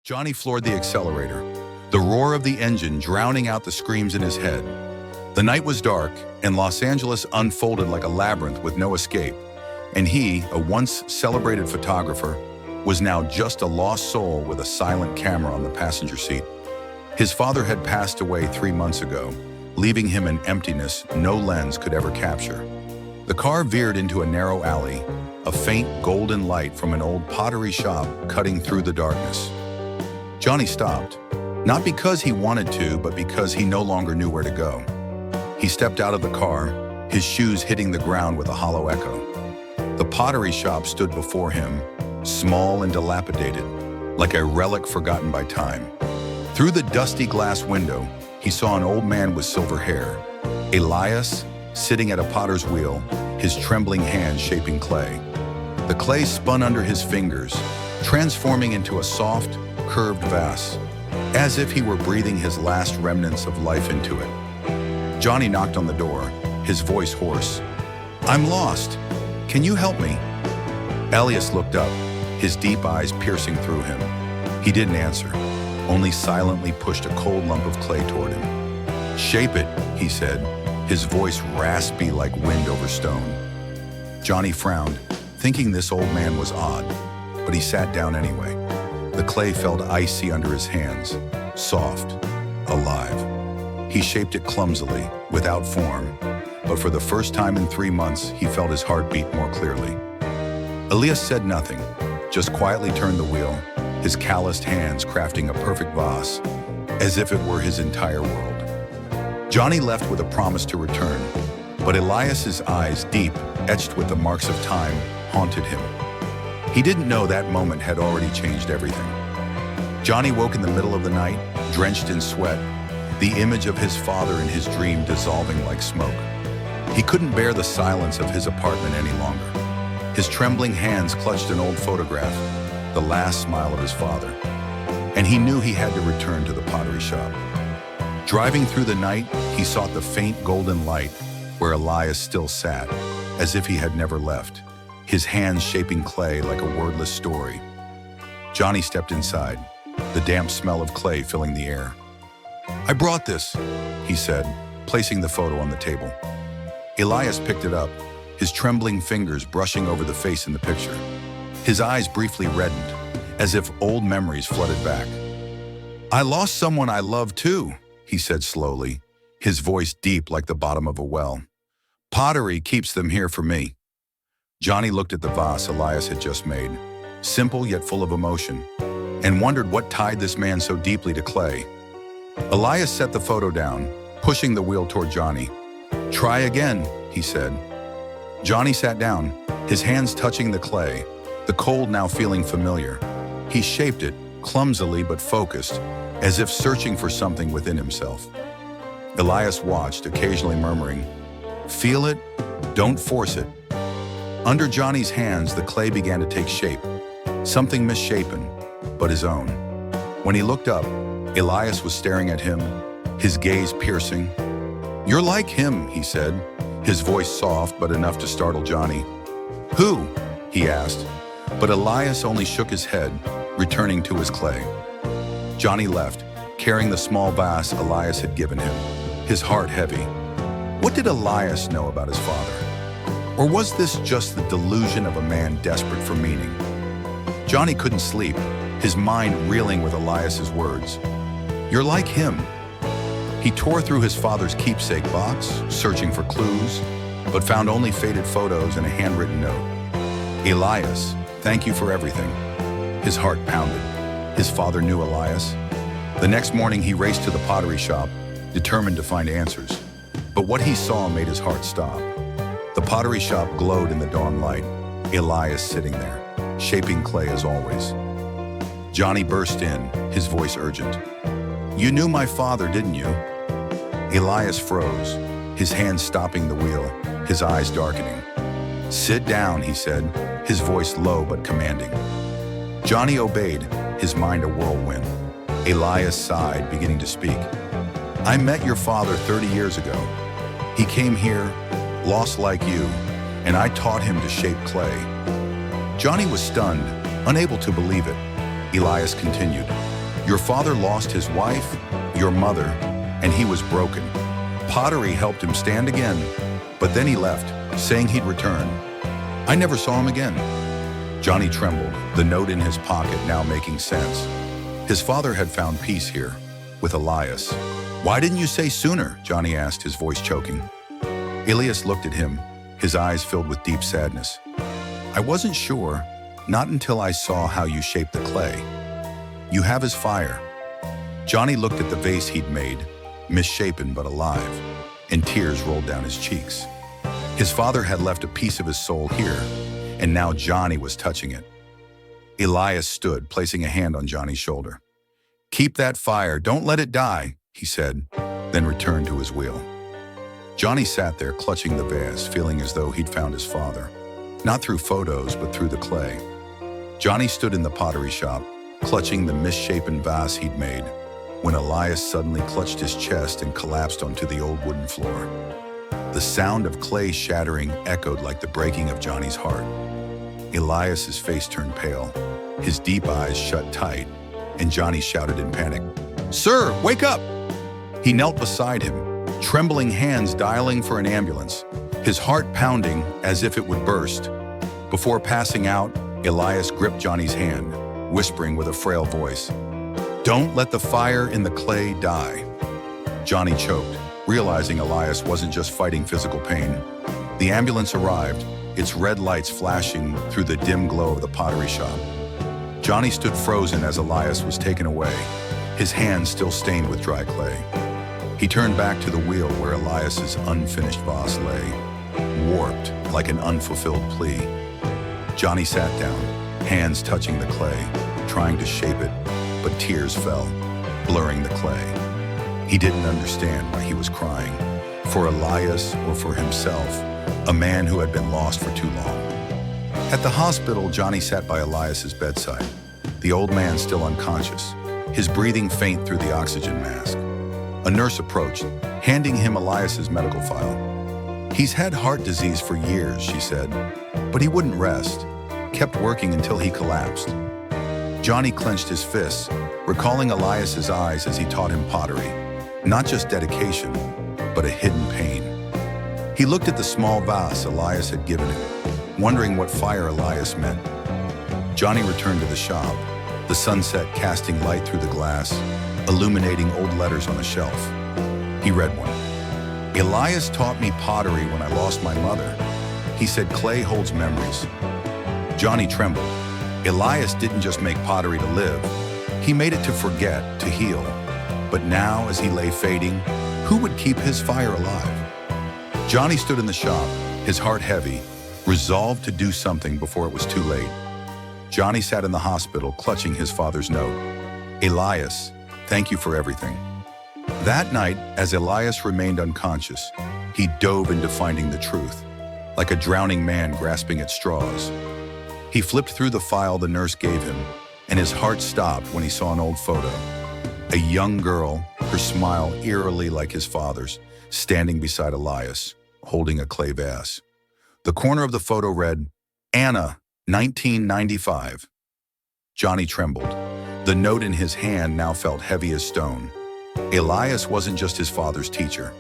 Johnny floored the accelerator, the roar of the engine drowning out the screams in his head. The night was dark, and Los Angeles unfolded like a labyrinth with no escape. And he, a once celebrated photographer, was now just a lost soul with a silent camera on the passenger seat. His father had passed away 3 months ago, leaving him an emptiness no lens could ever capture. The car veered into a narrow alley, a faint golden light from an old pottery shop cutting through the darkness. Johnny stopped, not because he wanted to, but because he no longer knew where to go. He stepped out of the car, his shoes hitting the ground with a hollow echo. The pottery shop stood before him, small and dilapidated, like a relic forgotten by time. Through the dusty glass window, he saw an old man with silver hair, Elias, sitting at a potter's wheel, his trembling hands shaping clay. The clay spun under his fingers, transforming into a soft, curved vase, as if he were breathing his last remnants of life into it. Johnny knocked on the door, his voice hoarse. "I'm lost. Can you help me?" Elias looked up, his deep eyes piercing through him. He didn't answer, only silently pushed a cold lump of clay toward him. "Shape it," he said, his voice raspy like wind over stone. Johnny frowned, thinking this old man was odd, but he sat down anyway. The clay felt icy under his hands, soft, alive. He shaped it clumsily, without form, but for the first time in 3 months, he felt his heart beat more clearly. Elias said nothing, just quietly turned the wheel, his calloused hands crafting a perfect vase, as if it were his entire world. Johnny left with a promise to return, but Elias's eyes, deep, etched with the marks of time, haunted him. He didn't know that moment had already changed everything. Johnny woke in the middle of the night, drenched in sweat, the image of his father in his dream dissolving like smoke. He couldn't bear the silence of his apartment any longer. His trembling hands clutched an old photograph, the last smile of his father, and he knew he had to return to the pottery shop. Driving through the night, he sought the faint golden light where Elias still sat, as if he had never left, his hands shaping clay like a wordless story. Johnny stepped inside, the damp smell of clay filling the air. "I brought this," he said, placing the photo on the table. Elias picked it up, his trembling fingers brushing over the face in the picture. His eyes briefly reddened, as if old memories flooded back. "I lost someone I loved too," he said slowly, his voice deep like the bottom of a well. "Pottery keeps them here for me." Johnny looked at the vase Elias had just made, simple yet full of emotion, and wondered what tied this man so deeply to clay. Elias set the photo down, pushing the wheel toward Johnny. "Try again," he said. Johnny sat down, his hands touching the clay, the cold now feeling familiar. He shaped it, clumsily but focused, as if searching for something within himself. Elias watched, occasionally murmuring, "Feel it, don't force it." Under Johnny's hands, the clay began to take shape, something misshapen, but his own. When he looked up, Elias was staring at him, his gaze piercing. "You're like him," he said, his voice soft but enough to startle Johnny. "Who?" he asked, but Elias only shook his head, returning to his clay. Johnny left, carrying the small vase Elias had given him, his heart heavy. What did Elias know about his father? Or was this just the delusion of a man desperate for meaning? Johnny couldn't sleep, his mind reeling with Elias's words. "You're like him." He tore through his father's keepsake box, searching for clues, but found only faded photos and a handwritten note. "Elias, thank you for everything." His heart pounded. His father knew Elias. The next morning he raced to the pottery shop, determined to find answers. But what he saw made his heart stop. The pottery shop glowed in the dawn light, Elias sitting there, shaping clay as always. Johnny burst in, his voice urgent. "You knew my father, didn't you?" Elias froze, his hands stopping the wheel, his eyes darkening. "Sit down," he said, his voice low but commanding. Johnny obeyed, his mind a whirlwind. Elias sighed, beginning to speak. "I met your father 30 years ago. He came here, lost like you, and I taught him to shape clay." Johnny was stunned, unable to believe it. Elias continued, Your father lost his wife, your mother, and he was broken. Pottery helped him stand again, but then he left, saying he'd return. I never saw him again. Johnny trembled, the note in his pocket now making sense. His father had found peace here, with Elias. Why didn't you say sooner? Johnny asked, his voice choking. Elias looked at him, his eyes filled with deep sadness. I wasn't sure, not until I saw how you shaped the clay. You have his fire. Johnny looked at the vase he'd made, misshapen but alive, and tears rolled down his cheeks. His father had left a piece of his soul here, and now Johnny was touching it. Elias stood, placing a hand on Johnny's shoulder. Keep that fire, don't let it die, he said, then returned to his wheel. Johnny sat there clutching the vase, feeling as though he'd found his father. Not through photos, but through the clay. Johnny stood in the pottery shop, clutching the misshapen vase he'd made, when Elias suddenly clutched his chest and collapsed onto the old wooden floor. The sound of clay shattering echoed like the breaking of Johnny's heart. Elias's face turned pale, his deep eyes shut tight, and Johnny shouted in panic, Sir, wake up! He knelt beside him, trembling hands dialing for an ambulance, his heart pounding as if it would burst. Before passing out, Elias gripped Johnny's hand, whispering with a frail voice, Don't let the fire in the clay die. Johnny choked, realizing Elias wasn't just fighting physical pain. The ambulance arrived, its red lights flashing through the dim glow of the pottery shop. Johnny stood frozen as Elias was taken away, his hands still stained with dry clay. He turned back to the wheel where Elias's unfinished vase lay, warped like an unfulfilled plea. Johnny sat down, hands touching the clay, trying to shape it, but tears fell, blurring the clay. He didn't understand why he was crying, for Elias or for himself, a man who had been lost for too long. At the hospital, Johnny sat by Elias's bedside, the old man still unconscious, his breathing faint through the oxygen mask. A nurse approached, handing him Elias's medical file. He's had heart disease for years, she said, but he wouldn't rest, kept working until he collapsed. Johnny clenched his fists, recalling Elias's eyes as he taught him pottery, not just dedication, but a hidden pain. He looked at the small vase Elias had given him, wondering what fire Elias meant. Johnny returned to the shop, the sunset casting light through the glass, illuminating old letters on a shelf. He read one. Elias taught me pottery when I lost my mother. He said clay holds memories. Johnny trembled. Elias didn't just make pottery to live. He made it to forget, to heal. But now, as he lay fading, who would keep his fire alive? Johnny stood in the shop, his heart heavy, resolved to do something before it was too late. Johnny sat in the hospital, clutching his father's note. Elias, thank you for everything. That night, as Elias remained unconscious, he dove into finding the truth, like a drowning man grasping at straws. He flipped through the file the nurse gave him, and his heart stopped when he saw an old photo. A young girl, her smile eerily like his father's, standing beside Elias, holding a clay vase. The corner of the photo read, Anna, 1995. Johnny trembled. The note in his hand now felt heavy as stone. Elias wasn't just his father's teacher.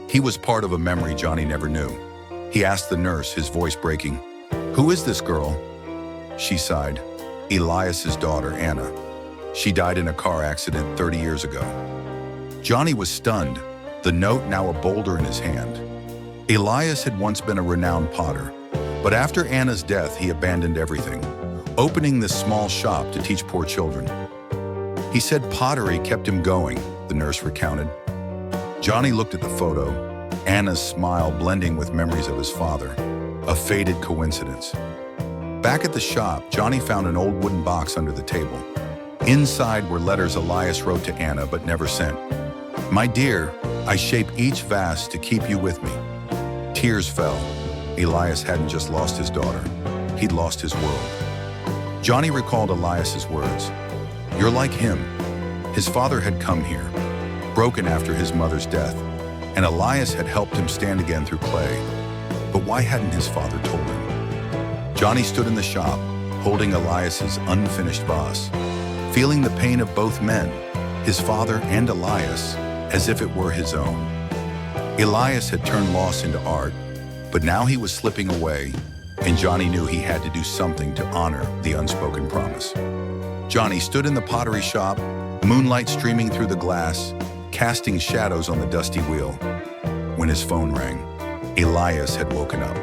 He was part of a memory Johnny never knew. He asked the nurse, his voice breaking, Who is this girl? She sighed. Elias's daughter, Anna. She died in a car accident 30 years ago. Johnny was stunned, the note now a boulder in his hand. Elias had once been a renowned potter, but after Anna's death, he abandoned everything, opening this small shop to teach poor children. He said pottery kept him going, the nurse recounted. Johnny looked at the photo, Anna's smile blending with memories of his father, a fated coincidence. Back at the shop, Johnny found an old wooden box under the table. Inside were letters Elias wrote to Anna but never sent. My dear, I shape each vase to keep you with me. Tears fell. Elias hadn't just lost his daughter, he'd lost his world. Johnny recalled Elias's words. You're like him. His father had come here, broken after his mother's death, and Elias had helped him stand again through clay. But why hadn't his father told him? Johnny stood in the shop, holding Elias's unfinished vase. feeling the pain of both men, his father and Elias, as if it were his own. Elias had turned loss into art, but now he was slipping away, and Johnny knew he had to do something to honor the unspoken promise. Johnny stood in the pottery shop, moonlight streaming through the glass, casting shadows on the dusty wheel. When his phone rang, Elias had woken up.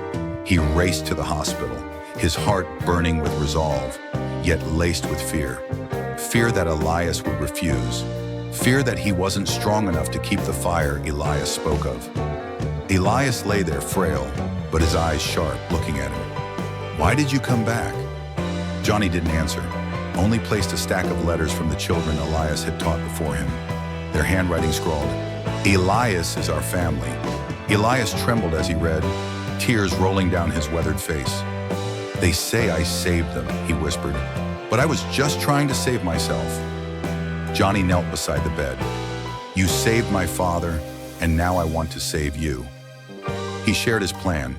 He raced to the hospital, his heart burning with resolve, yet laced with fear. Fear that Elias would refuse. Fear that he wasn't strong enough to keep the fire Elias spoke of. Elias lay there frail, but his eyes sharp, looking at him. "Why did you come back?" Johnny didn't answer, only placed a stack of letters from the children Elias had taught before him. Their handwriting scrawled, "Elias is our family." Elias trembled as he read, tears rolling down his weathered face. "They say I saved them," he whispered, "but I was just trying to save myself." Johnny knelt beside the bed. "You saved my father, and now I want to save you." He shared his plan,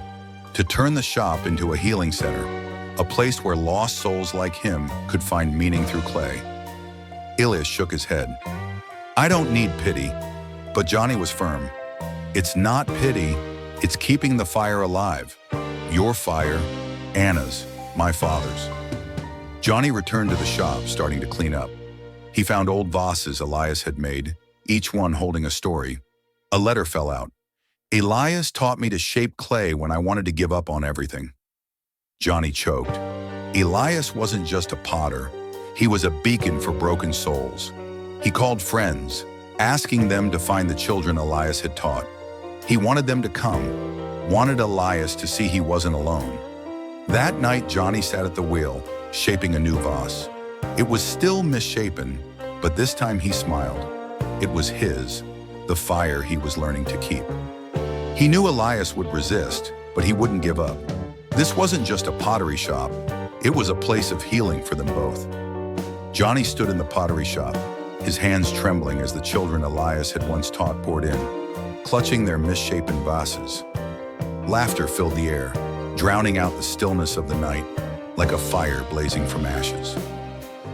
to turn the shop into a healing center, a place where lost souls like him could find meaning through clay. Elias shook his head. "I don't need pity," but Johnny was firm. "It's not pity, it's keeping the fire alive. Your fire, Anna's, my father's." Johnny returned to the shop, starting to clean up. He found old vases Elias had made, each one holding a story. A letter fell out. "Elias taught me to shape clay when I wanted to give up on everything." Johnny choked. Elias wasn't just a potter. He was a beacon for broken souls. He called friends, asking them to find the children Elias had taught. He wanted them to come, wanted Elias to see he wasn't alone. That night, Johnny sat at the wheel, shaping a new vase. It was still misshapen, but this time he smiled. It was his, the fire he was learning to keep. He knew Elias would resist, but he wouldn't give up. This wasn't just a pottery shop. It was a place of healing for them both. Johnny stood in the pottery shop, his hands trembling as the children Elias had once taught poured in, clutching their misshapen vases. Laughter filled the air, drowning out the stillness of the night, like a fire blazing from ashes.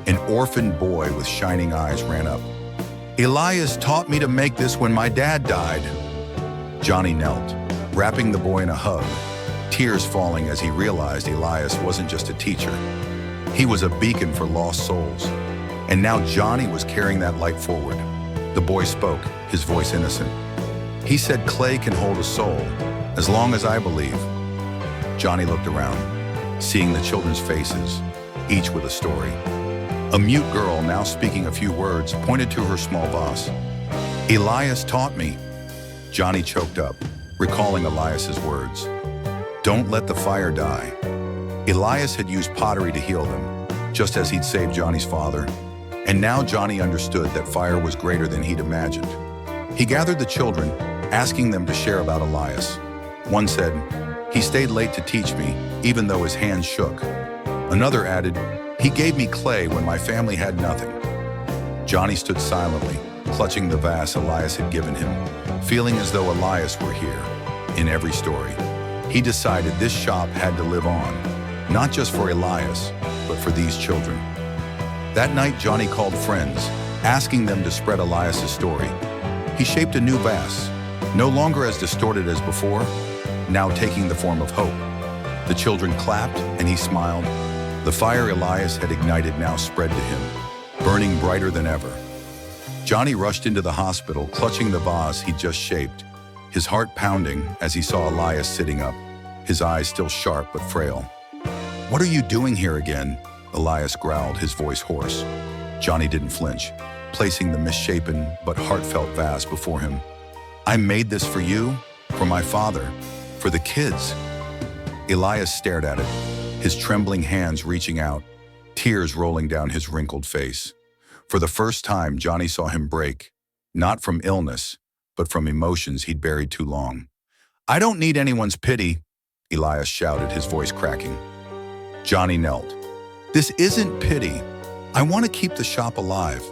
An orphaned boy with shining eyes ran up. "Elias taught me to make this when my dad died." Johnny knelt, wrapping the boy in a hug, tears falling as he realized Elias wasn't just a teacher. He was a beacon for lost souls. And now Johnny was carrying that light forward. The boy spoke, his voice innocent. He said, "Clay can hold a soul, as long as I believe." Johnny looked around, seeing the children's faces, each with a story. A mute girl, now speaking a few words, pointed to her small vase. "Elias taught me." Johnny choked up, recalling Elias's words. "Don't let the fire die." Elias had used pottery to heal them, just as he'd saved Johnny's father. And now Johnny understood that fire was greater than he'd imagined. He gathered the children, asking them to share about Elias. One said, "He stayed late to teach me, even though his hands shook." Another added, "He gave me clay when my family had nothing." Johnny stood silently, clutching the vase Elias had given him, feeling as though Elias were here, in every story. He decided this shop had to live on, not just for Elias, but for these children. That night, Johnny called friends, asking them to spread Elias's story. He shaped a new vase, no longer as distorted as before, now taking the form of hope. The children clapped, and he smiled. The fire Elias had ignited now spread to him, burning brighter than ever. Johnny rushed into the hospital, clutching the vase he'd just shaped, his heart pounding as he saw Elias sitting up, his eyes still sharp but frail. "What are you doing here again?" Elias growled, his voice hoarse. Johnny didn't flinch, placing the misshapen but heartfelt vase before him. "I made this for you, for my father, for the kids." Elias stared at it, his trembling hands reaching out, tears rolling down his wrinkled face. For the first time, Johnny saw him break, not from illness, but from emotions he'd buried too long. "I don't need anyone's pity," Elias shouted, his voice cracking. Johnny knelt. "This isn't pity. I want to keep the shop alive,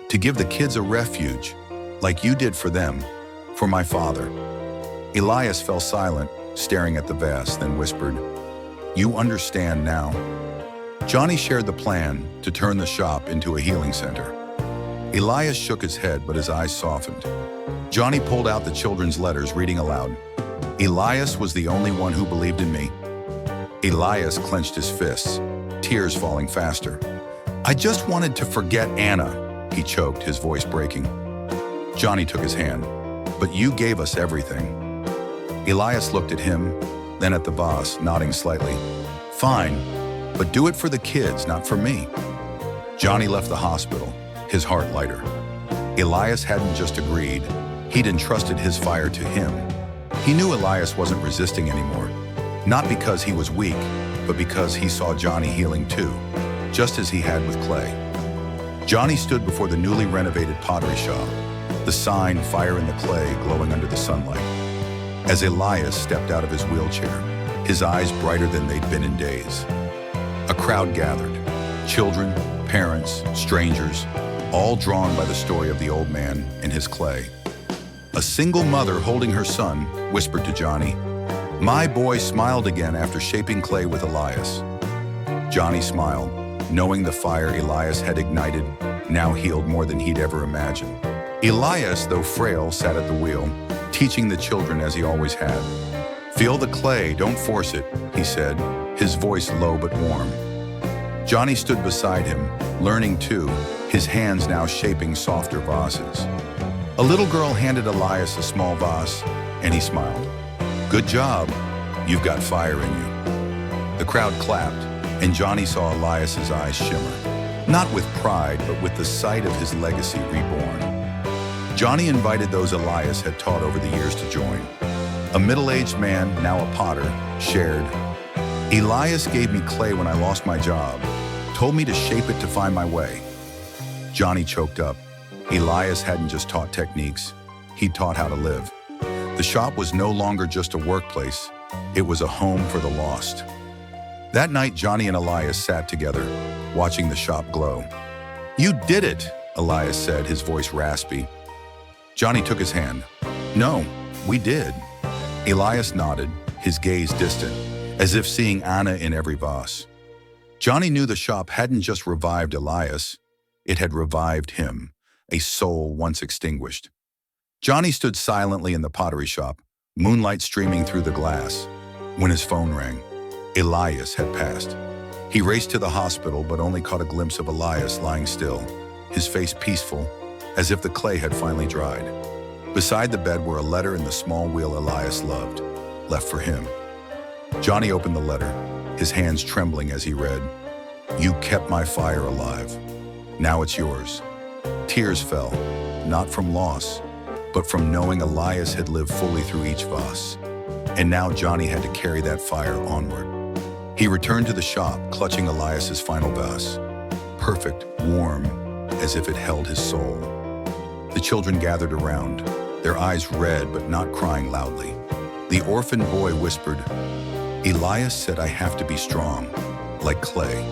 to give the kids a refuge, like you did for them, for my father." Elias fell silent, staring at the vase, then whispered, "You understand now." Johnny shared the plan to turn the shop into a healing center. Elias shook his head, but his eyes softened. Johnny pulled out the children's letters, reading aloud. Elias was the only one who believed in me. Elias clenched his fists, tears falling faster. I just wanted to forget Anna, he choked, his voice breaking. Johnny took his hand. But you gave us everything. Elias looked at him, then at the boss, nodding slightly. Fine, but do it for the kids, not for me. Johnny left the hospital, his heart lighter. Elias hadn't just agreed, he'd entrusted his fire to him. He knew Elias wasn't resisting anymore, not because he was weak, but because he saw Johnny healing too, just as he had with Clay. Johnny stood before the newly renovated pottery shop, the sign Fire in the Clay glowing under the sunlight. As Elias stepped out of his wheelchair, his eyes brighter than they'd been in days. A crowd gathered, children, parents, strangers, all drawn by the story of the old man and his clay. A single mother holding her son whispered to Johnny, "My boy smiled again after shaping clay with Elias." Johnny smiled, knowing the fire Elias had ignited now healed more than he'd ever imagined. Elias, though frail, sat at the wheel, teaching the children as he always had. "Feel the clay, don't force it," he said, his voice low but warm. Johnny stood beside him, learning too, his hands now shaping softer vases. A little girl handed Elias a small vase, and he smiled. "Good job, you've got fire in you." The crowd clapped, and Johnny saw Elias's eyes shimmer, not with pride, but with the sight of his legacy reborn. Johnny invited those Elias had taught over the years to join. A middle-aged man, now a potter, shared, "Elias gave me clay when I lost my job, told me to shape it to find my way." Johnny choked up. Elias hadn't just taught techniques, he taught how to live. The shop was no longer just a workplace, it was a home for the lost. That night, Johnny and Elias sat together, watching the shop glow. "You did it," Elias said, his voice raspy. Johnny took his hand. "No, we did." Elias nodded, his gaze distant, as if seeing Anna in every vase. Johnny knew the shop hadn't just revived Elias, it had revived him, a soul once extinguished. Johnny stood silently in the pottery shop, moonlight streaming through the glass, when his phone rang. Elias had passed. He raced to the hospital, but only caught a glimpse of Elias lying still, his face peaceful, as if the clay had finally dried. Beside the bed were a letter and the small wheel Elias loved, left for him. Johnny opened the letter, his hands trembling as he read, "You kept my fire alive. Now it's yours." Tears fell, not from loss, but from knowing Elias had lived fully through each vase. And now Johnny had to carry that fire onward. He returned to the shop, clutching Elias's final vase. Perfect, warm, as if it held his soul. The children gathered around, their eyes red but not crying loudly. The orphan boy whispered, "Elias said I have to be strong, like clay."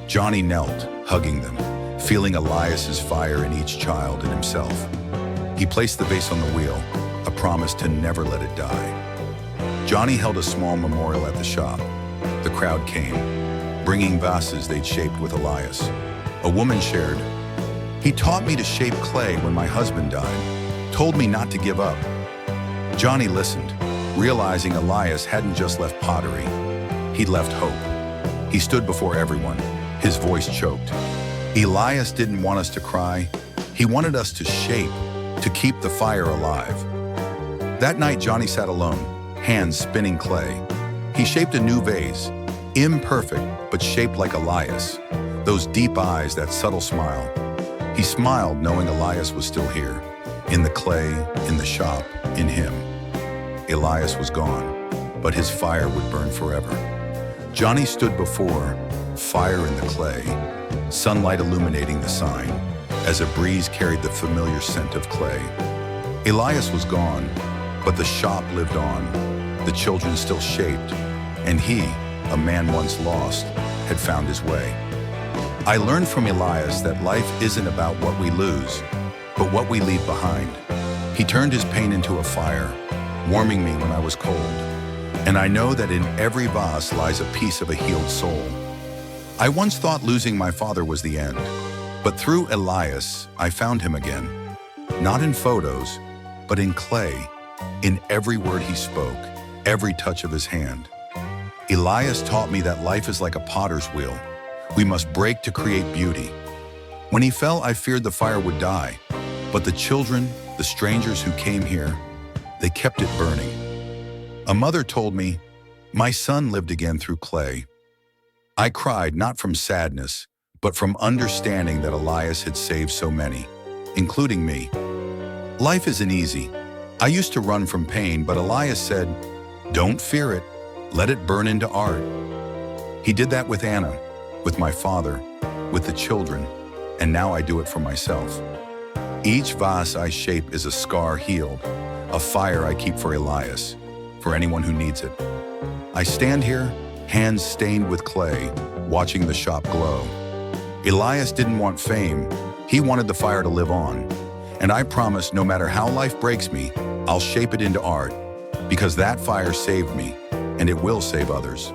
Johnny knelt, hugging them, feeling Elias's fire in each child and himself. He placed the vase on the wheel, a promise to never let it die. Johnny held a small memorial at the shop. The crowd came, bringing vases they'd shaped with Elias. A woman shared, "He taught me to shape clay when my husband died, told me not to give up." Johnny listened, realizing Elias hadn't just left pottery, he'd left hope. He stood before everyone, his voice choked. Elias didn't want us to cry, he wanted us to shape, to keep the fire alive. That night, Johnny sat alone, hands spinning clay. He shaped a new vase, imperfect, but shaped like Elias. Those deep eyes, that subtle smile. He smiled knowing Elias was still here, in the clay, in the shop, in him. Elias was gone, but his fire would burn forever. Johnny stood before fire in the clay, sunlight illuminating the sign, as a breeze carried the familiar scent of clay. Elias was gone, but the shop lived on. The children still shaped, and he, a man once lost, had found his way. I learned from Elias that life isn't about what we lose, but what we leave behind. He turned his pain into a fire, warming me when I was cold. And I know that in every vase lies a piece of a healed soul. I once thought losing my father was the end, but through Elias, I found him again. Not in photos, but in clay, in every word he spoke, every touch of his hand. Elias taught me that life is like a potter's wheel. We must break to create beauty. When he fell, I feared the fire would die, but the children, the strangers who came here, they kept it burning. A mother told me, "My son lived again through clay." I cried not from sadness, but from understanding that Elias had saved so many, including me. Life isn't easy. I used to run from pain, but Elias said, "Don't fear it, let it burn into art." He did that with Anna, with my father, with the children, and now I do it for myself. Each vase I shape is a scar healed, a fire I keep for Elias, for anyone who needs it. I stand here, hands stained with clay, watching the shop glow. Elias didn't want fame, he wanted the fire to live on. And I promise no matter how life breaks me, I'll shape it into art, because that fire saved me, and it will save others.